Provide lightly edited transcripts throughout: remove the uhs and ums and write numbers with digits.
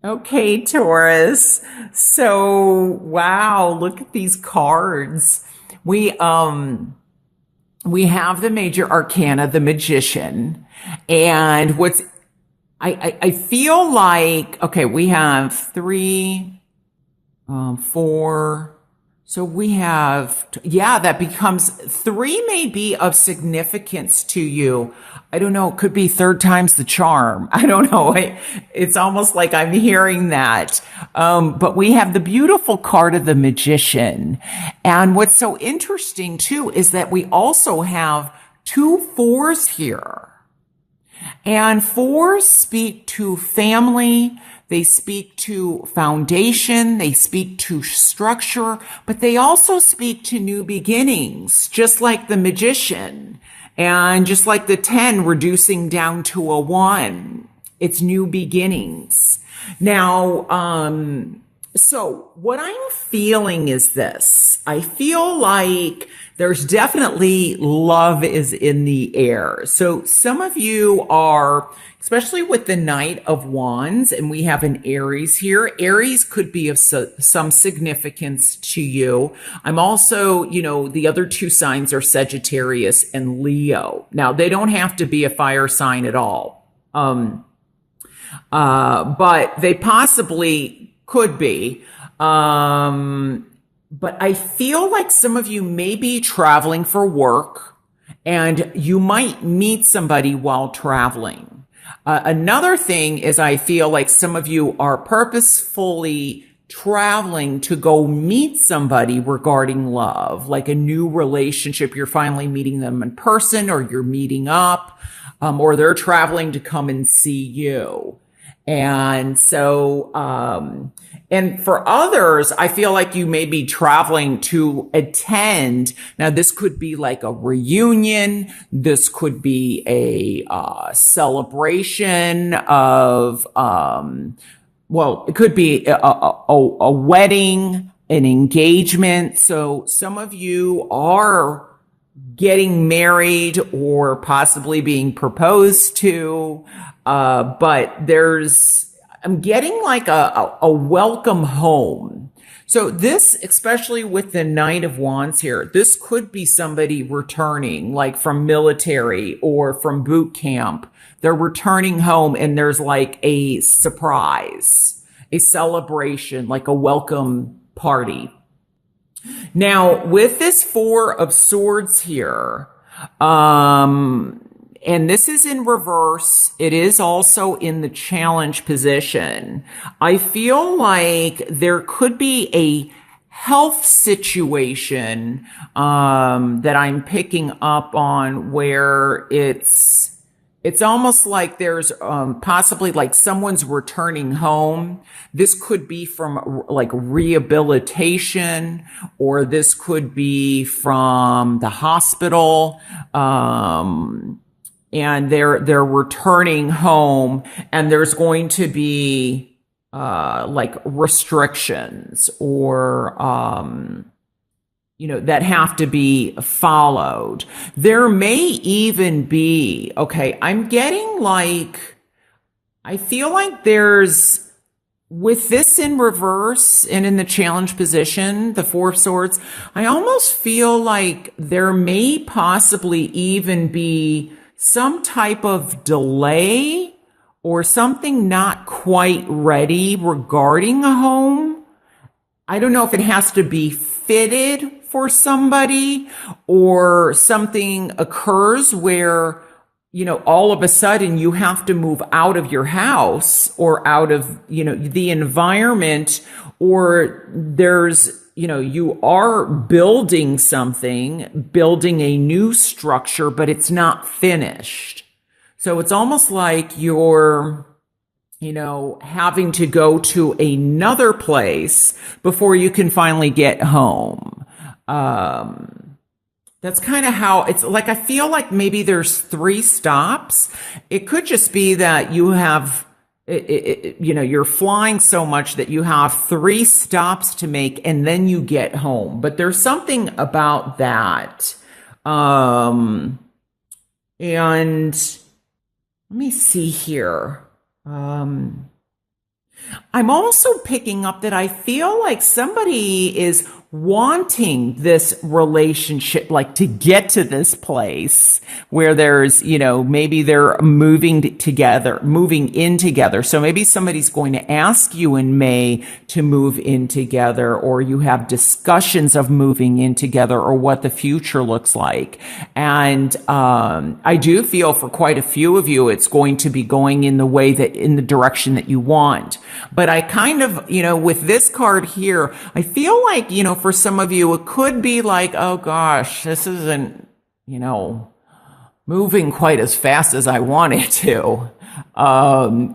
Okay, Taurus. So, wow, look at these cards. We um we have the major arcana, the magician. And I feel like, okay, we have three, four. So we have, yeah, that becomes three may be of significance to you. I don't know. It could be third time's the charm. I don't know. It's almost like I'm hearing that. But we have the beautiful card of the magician. And what's so interesting too is that we also have two fours here. And fours speak to family, they speak to foundation, they speak to structure, but they also speak to new beginnings, just like the magician and just like the 10 reducing down to a 1. It's new beginnings. Now, so what I'm feeling is this. I feel like there's definitely love is in the air. So some of you are, especially with the Knight of Wands, and we have an Aries here. Aries could be of some significance to you. I'm also, the other two signs are Sagittarius and Leo. Now, they don't have to be a fire sign at all. But they possibly could be. But I feel like some of you may be traveling for work and you might meet somebody while traveling. Another thing is I feel like some of you are purposefully traveling to go meet somebody regarding love, like a new relationship. You're finally meeting them in person, or you're meeting up, or they're traveling to come and see you. And so, and for others, I feel like you may be traveling to attend. Now, this could be like a reunion. This could be a celebration of, well, it could be a wedding, an engagement. So some of you are getting married or possibly being proposed to. But I'm getting like a welcome home. So this, especially with the Knight of Wands here, this could be somebody returning like from military or from boot camp. They're returning home and there's like a surprise, a celebration, like a welcome party. Now, with this Four of Swords here, and this is in reverse. It is also in the challenge position. I feel like there could be a health situation that I'm picking up on where it's almost like there's possibly like someone's returning home. This could be from like rehabilitation, or this could be from the hospital. And they're returning home, and there's going to be like restrictions or that have to be followed. There may even be, okay, I'm getting like, I feel like there's, with this in reverse and in the challenge position, the Four of Swords, I almost feel like there may possibly even be some type of delay or something not quite ready regarding a home. I don't know if it has to be fitted for somebody, or something occurs where, all of a sudden you have to move out of your house or out of, the environment, or there's, you are building something, building a new structure, but it's not finished. So it's almost like you're, having to go to another place before you can finally get home. That's kind of how it's like. I feel like maybe there's 3 stops. It could just be that you have, you're flying so much that you have 3 stops to make and then you get home. But there's something about that. And let me see here. I'm also picking up that I feel like somebody is wanting this relationship, like to get to this place where there's, maybe they're moving in together. So maybe somebody's going to ask you in May to move in together, or you have discussions of moving in together, or what the future looks like. And I do feel for quite a few of you, it's going to be going in the direction that you want. But I kind of, with this card here, I feel like, for some of you, it could be like, oh gosh, this isn't, moving quite as fast as I want it to.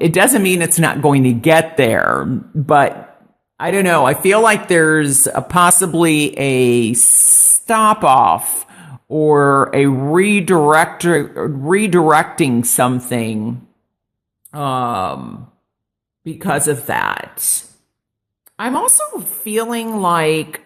It doesn't mean it's not going to get there, but I don't know. I feel like there's possibly a stop off or a redirecting something, because of that. I'm also feeling like,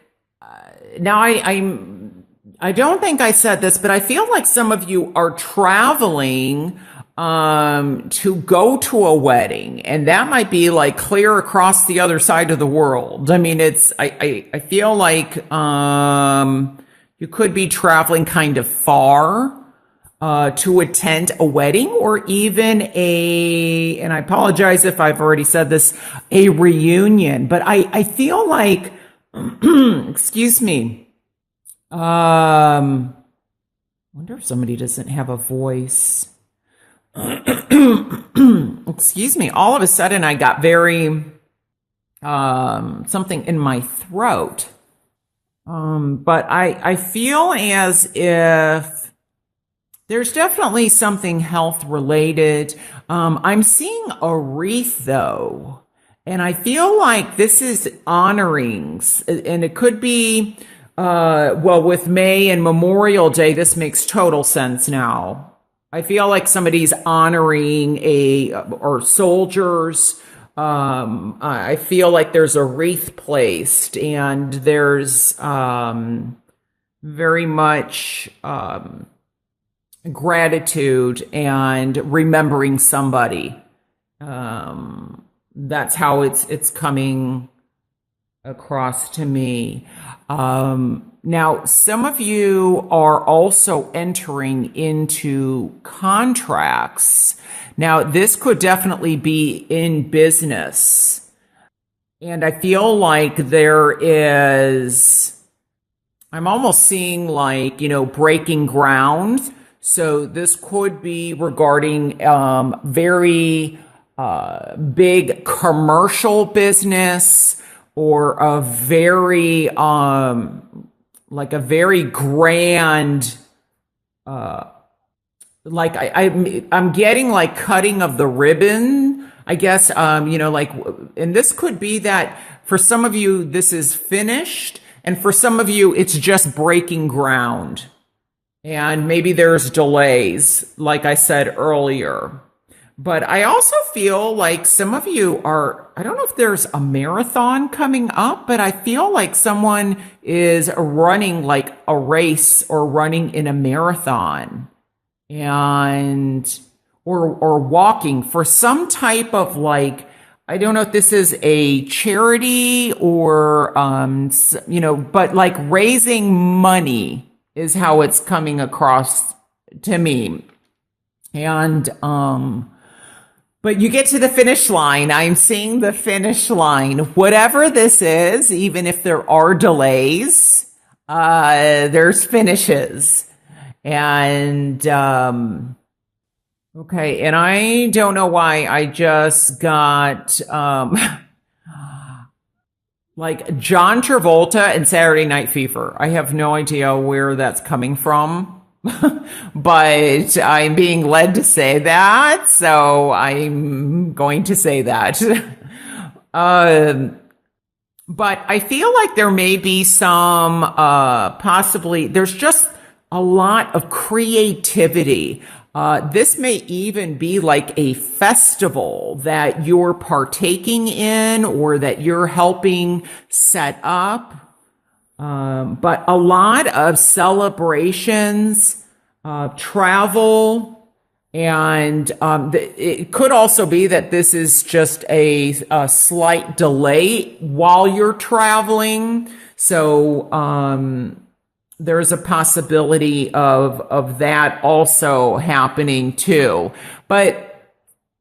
now I don't think I said this, but I feel like some of you are traveling to go to a wedding, and that might be like clear across the other side of the world. I mean, I feel like you could be traveling kind of far to attend a wedding, or even and I apologize if I've already said this, a reunion. But I feel like, excuse me, wonder if somebody doesn't have a voice. Excuse me. All of a sudden, I got very something in my throat. But I feel as if there's definitely something health related. I'm seeing a wreath though, and I feel like this is honorings, and it could be, well, with May and Memorial Day, this makes total sense now. I feel like somebody's honoring or soldiers. I feel like there's a wreath placed, and there's very much gratitude and remembering somebody. That's how it's coming across to me. Now, some of you are also entering into contracts. Now, this could definitely be in business. And I feel like I'm almost seeing like, breaking ground. So this could be regarding very big commercial business, or a very like a very grand, like I'm getting like cutting of the ribbon, I guess, like, and this could be that for some of you this is finished, and for some of you it's just breaking ground. And maybe there's delays, like I said earlier. But I also feel like some of you I don't know if there's a marathon coming up, but I feel like someone is running like a race, or running in a marathon, and, or walking for some type of like, I don't know if this is a charity or, but like raising money is how it's coming across to me. And, but you get to the finish line. I'm seeing the finish line. Whatever this is, even if there are delays, there's finishes. And, okay. And I don't know why I just got, like John Travolta and Saturday Night Fever. I have no idea where that's coming from, but I'm being led to say that, so I'm going to say that. But I feel like there may be some, possibly, there's just a lot of creativity. This may even be like a festival that you're partaking in, or that you're helping set up. But a lot of celebrations, travel, And it could also be that this is just a slight delay while you're traveling. So there's a possibility of that also happening too. But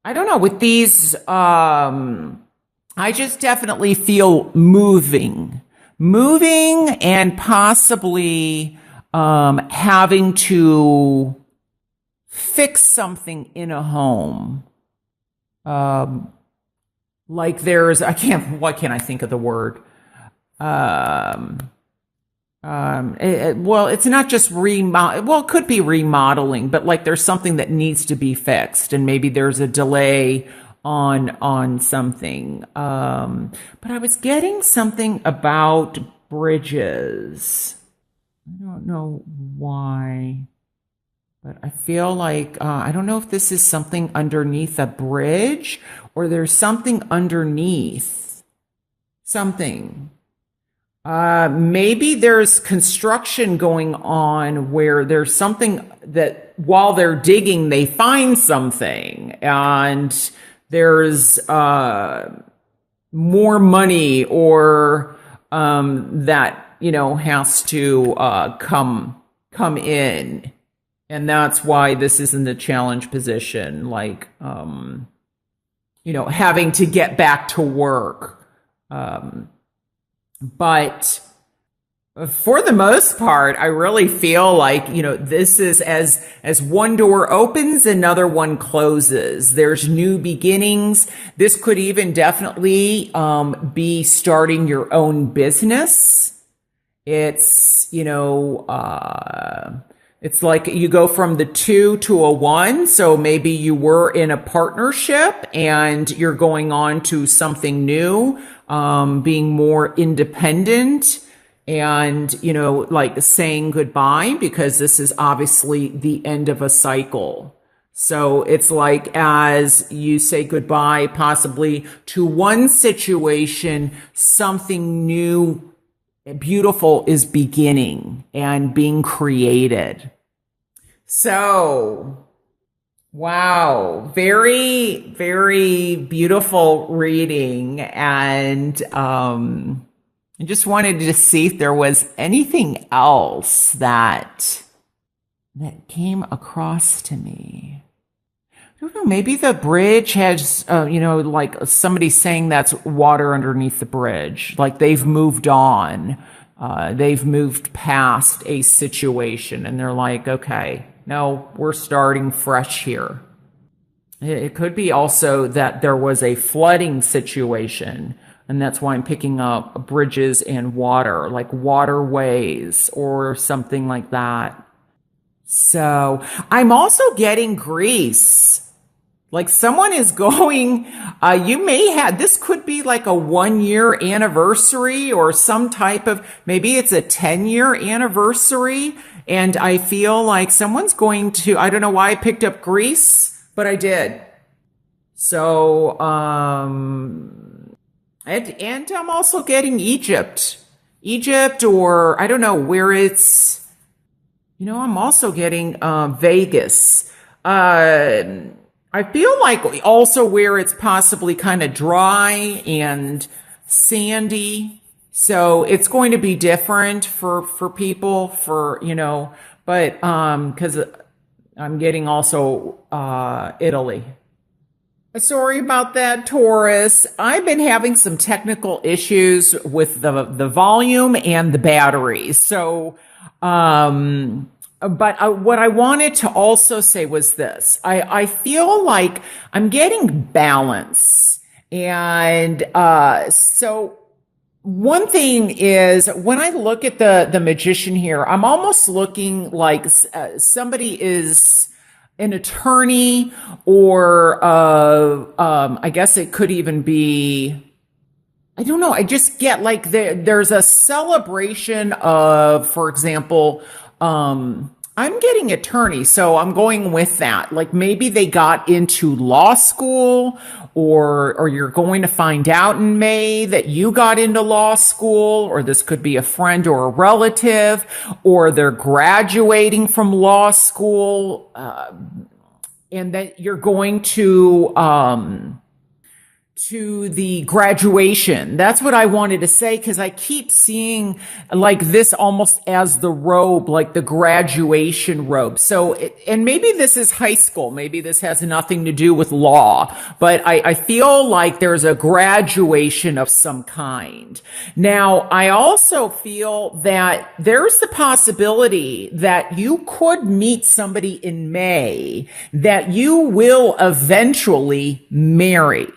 I don't know, with these, I just definitely feel moving and possibly having to fix something in a home. Like what can I think of the word? Well, it's not just well, it could be remodeling, but like there's something that needs to be fixed and maybe there's a delay on something. But I was getting something about bridges. I don't know why. But I feel like, I don't know if this is something underneath a bridge or there's something underneath something. Maybe there's construction going on where there's something that while they're digging, they find something and there's more money or that, has to come in. And that's why this is in the challenge position, like, having to get back to work. But for the most part, I really feel like, this is as one door opens, another one closes. There's new beginnings. This could even definitely be starting your own business. It's, it's like you go from the 2 to a 1. So maybe you were in a partnership and you're going on to something new, being more independent and, like saying goodbye, because this is obviously the end of a cycle. So it's like as you say goodbye, possibly to one situation, something new, beautiful is beginning and being created. So, wow, very, very beautiful reading. And I just wanted to see if there was anything else that came across to me. I don't know, maybe the bridge has, like somebody saying that's water underneath the bridge, like they've moved on. They've moved past a situation and they're like, okay, no, we're starting fresh here. It could be also that there was a flooding situation, and that's why I'm picking up bridges and water, like waterways or something like that. So I'm also getting Greece. Like someone is going, you may have, this could be like a 1-year anniversary or some type of, maybe it's a 10-year anniversary. And I feel like someone's going to, I don't know why I picked up Greece, but I did. So, and I'm also getting Egypt, or I don't know where it's, I'm also getting, Vegas. I feel like also where it's possibly kind of dry and sandy. So it's going to be different for people but, cause I'm getting also, Italy. Sorry about that, Taurus. I've been having some technical issues with the volume and the batteries. So, but what I wanted to also say was this. I feel like I'm getting balance. And so one thing is when I look at the magician here, I'm almost looking like somebody is an attorney or I guess it could even be, I don't know. I just get like there's a celebration of, for example, I'm getting attorney, so I'm going with that. Like maybe they got into law school or you're going to find out in May that you got into law school, or this could be a friend or a relative, or they're graduating from law school. and that you're going to the graduation. That's what I wanted to say, because I keep seeing like this almost as the robe, like the graduation robe. So, and maybe this is high school. Maybe this has nothing to do with law, but I feel like there's a graduation of some kind. Now, I also feel that there's the possibility that you could meet somebody in May that you will eventually marry.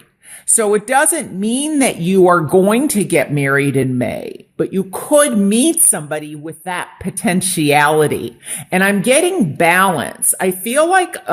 So it doesn't mean that you are going to get married in May, but you could meet somebody with that potentiality. And I'm getting balance. I feel like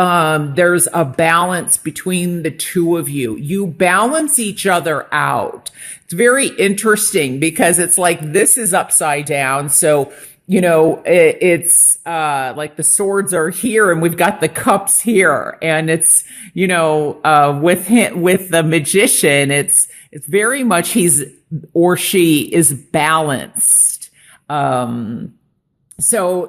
there's a balance between the two of you. You balance each other out. It's very interesting because it's like this is upside down. So it's like the swords are here and we've got the cups here, and it's with the magician, it's very much he's or she is balanced. So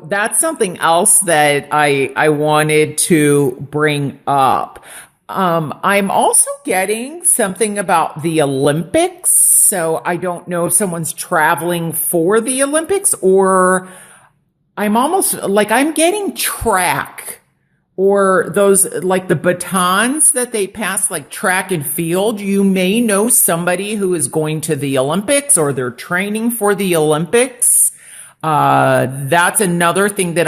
that's something else that I wanted to bring up. I'm also getting something about the Olympics. So I don't know if someone's traveling for the Olympics, or I'm getting track, or those like the batons that they pass, like track and field. You may know somebody who is going to the Olympics or they're training for the Olympics. That's another thing that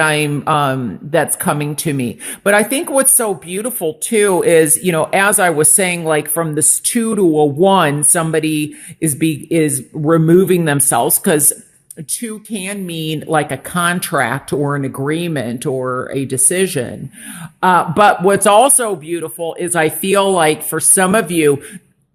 that's coming to me. But I think what's so beautiful too is, as I was saying, like from this 2 to a 1, somebody is removing themselves, because 2 can mean like a contract or an agreement or a decision. But what's also beautiful is I feel like for some of you,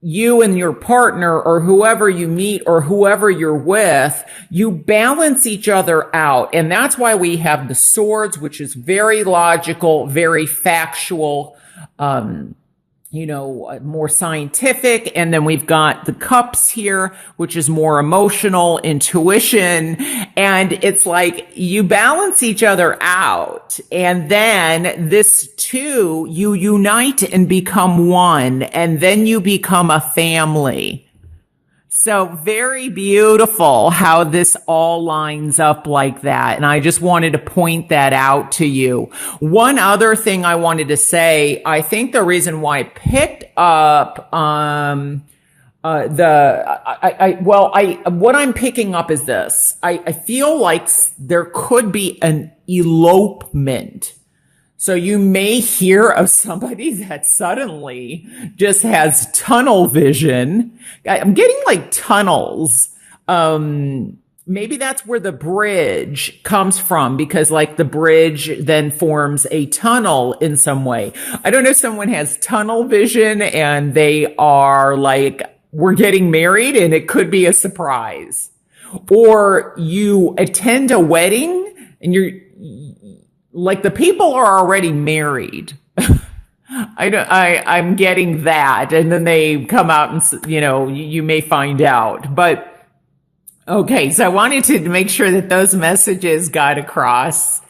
you and your partner or whoever you meet or whoever you're with, you balance each other out. And that's why we have the swords, which is very logical, very factual, more scientific. And then we've got the cups here, which is more emotional, intuition. And it's like you balance each other out. And then this 2, you unite and become one. And then you become a family. So very beautiful how this all lines up like that. And I just wanted to point that out to you. One other thing I wanted to say, I think the reason why I picked up, what I'm picking up is this. I feel like there could be an elopement. So you may hear of somebody that suddenly just has tunnel vision. I'm getting like tunnels. Maybe that's where the bridge comes from, because like the bridge then forms a tunnel in some way. I don't know if someone has tunnel vision and they are like, we're getting married, and it could be a surprise. Or you attend a wedding and you're like, the people are already married. I'm getting that. And then they come out and, you may find out. But okay, so I wanted to make sure that those messages got across.